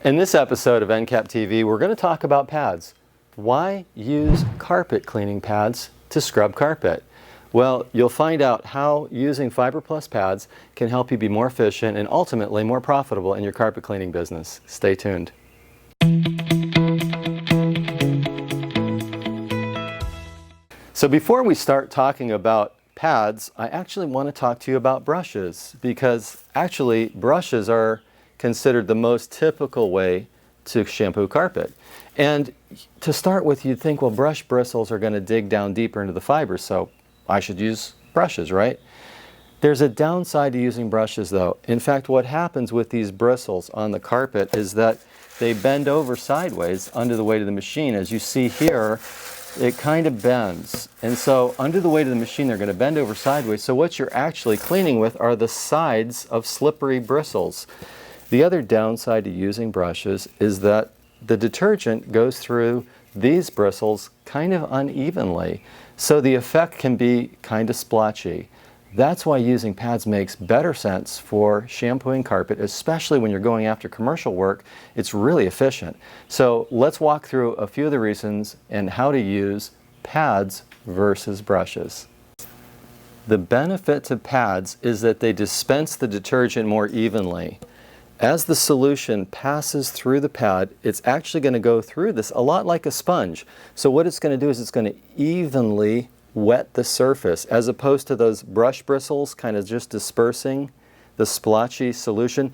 In this episode of Encap TV, we're going to talk about pads. Why use carpet cleaning pads to scrub carpet? Well, you'll find out how using FiberPlus pads can help you be more efficient and ultimately more profitable in your carpet cleaning business. Stay tuned. So before we start talking about pads, I actually want to talk to you about brushes, because actually brushes are considered the most typical way to shampoo carpet. And to start with, you'd think, well, brush bristles are going to dig down deeper into the fibers, so I should use brushes, right? There's a downside to using brushes, though. In fact, what happens with these bristles on the carpet is that they bend over sideways under the weight of the machine. As you see here, it kind of bends. And so under the weight of the machine, they're going to bend over sideways. So what you're actually cleaning with are the sides of slippery bristles. The other downside to using brushes is that the detergent goes through these bristles kind of unevenly, so the effect can be kind of splotchy. That's why using pads makes better sense for shampooing carpet, especially when you're going after commercial work. It's really efficient. So let's walk through a few of the reasons and how to use pads versus brushes. The benefit to pads is that they dispense the detergent more evenly. As the solution passes through the pad, it's actually going to go through this a lot like a sponge. So what it's going to do is it's going to evenly wet the surface, as opposed to those brush bristles kind of just dispersing the splotchy solution.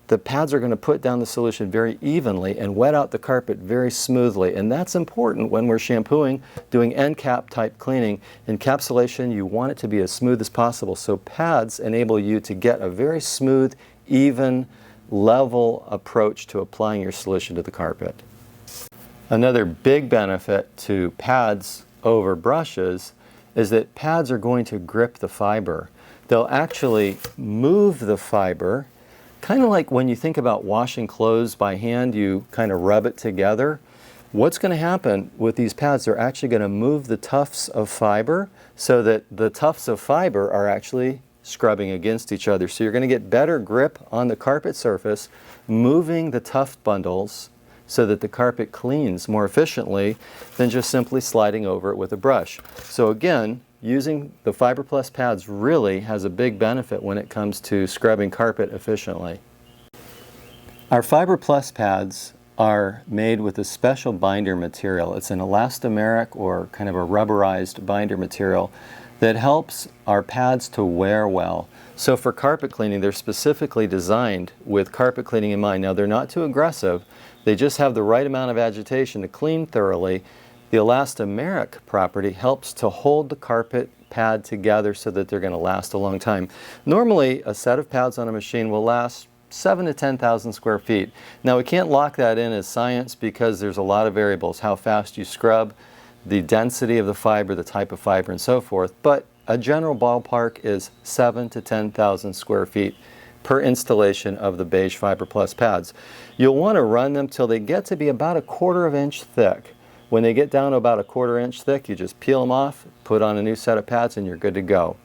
The pads are going to put down the solution very evenly and wet out the carpet very smoothly. And that's important when we're shampooing, doing Encap type cleaning. Encapsulation, you want it to be as smooth as possible. So pads enable you to get a very smooth, even, level approach to applying your solution to the carpet. Another big benefit to pads over brushes is that pads are going to grip the fiber. They'll actually move the fiber, kind of like when you think about washing clothes by hand, you kind of rub it together. What's going to happen with these pads, they're actually going to move the tufts of fiber so that the tufts of fiber are actually scrubbing against each other. So you're going to get better grip on the carpet surface, moving the tuft bundles so that the carpet cleans more efficiently than just simply sliding over it with a brush. So again, using the FiberPlus pads really has a big benefit when it comes to scrubbing carpet efficiently. Our FiberPlus pads are made with a special binder material. It's an elastomeric or kind of a rubberized binder material that helps our pads to wear well. So for carpet cleaning, they're specifically designed with carpet cleaning in mind. Now, they're not too aggressive. They just have the right amount of agitation to clean thoroughly. The elastomeric property helps to hold the carpet pad together so that they're going to last a long time. Normally, a set of pads on a machine will last 7,000 to 10,000 square feet. Now, we can't lock that in as science because there's a lot of variables: how fast you scrub, the density of the fiber, the type of fiber, and so forth. But a general ballpark is 7,000 to 10,000 square feet per installation of the beige FiberPlus pads. You'll want to run them till they get to be about a 1/4 inch thick. When they get down to about a 1/4 inch thick, you just peel them off, put on a new set of pads, and you're good to go.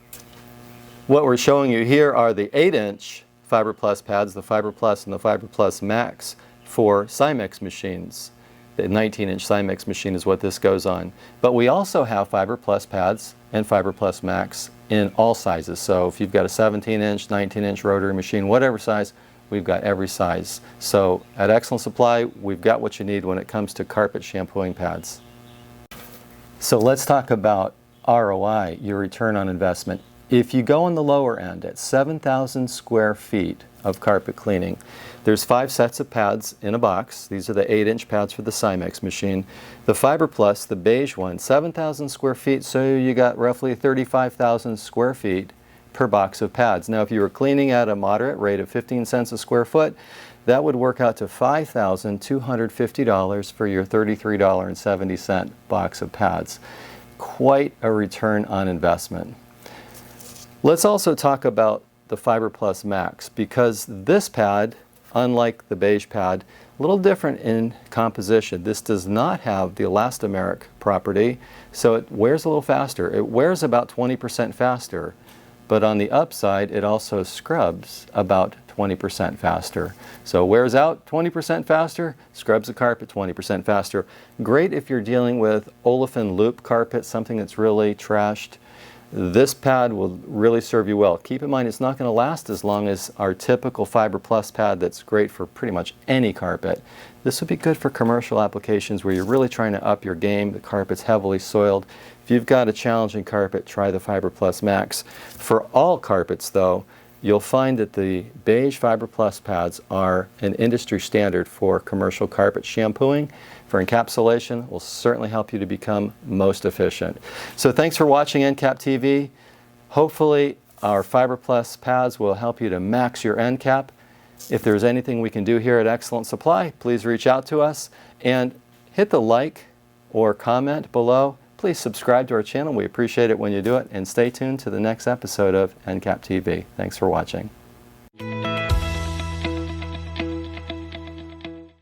What we're showing you here are the 8-inch FiberPlus pads, the FiberPlus and the FiberPlus Max for Cymex machines. The 19-inch Cymex machine is what this goes on. But we also have FiberPlus pads and FiberPlus Max in all sizes. So if you've got a 17-inch, 19-inch rotary machine, whatever size, we've got every size. So at Excellent Supply, we've got what you need when it comes to carpet shampooing pads. So let's talk about ROI, your return on investment. If you go on the lower end at 7,000 square feet of carpet cleaning, there's 5 sets of pads in a box. These are the 8-inch pads for the Cymex machine. The FiberPlus, the beige one, 7,000 square feet, so you got roughly 35,000 square feet per box of pads. Now, if you were cleaning at a moderate rate of 15 cents a square foot, that would work out to $5,250 for your $33.70 box of pads. Quite a return on investment. Let's also talk about the FiberPlus Max, because this pad, unlike the beige pad, a little different in composition. This does not have the elastomeric property, so it wears a little faster. It wears about 20% faster, but on the upside, it also scrubs about 20% faster. So wears out 20% faster, scrubs the carpet 20% faster. Great if you're dealing with olefin loop carpet, something that's really trashed. This pad will really serve you well. Keep in mind it's not going to last as long as our typical FiberPlus pad that's great for pretty much any carpet. This would be good for commercial applications where you're really trying to up your game. The carpet's heavily soiled. If you've got a challenging carpet, try the FiberPlus Max. For all carpets though, you'll find that the beige FiberPlus pads are an industry standard for commercial carpet shampooing. For encapsulation, will certainly help you to become most efficient. So thanks for watching Encap TV. Hopefully our FiberPlus pads will help you to max your Encap. If there's anything we can do here at Excellent Supply, please reach out to us and hit the like or comment below. Please subscribe to our channel. We appreciate it when you do it, and stay tuned to the next episode of Encap TV. Thanks for watching.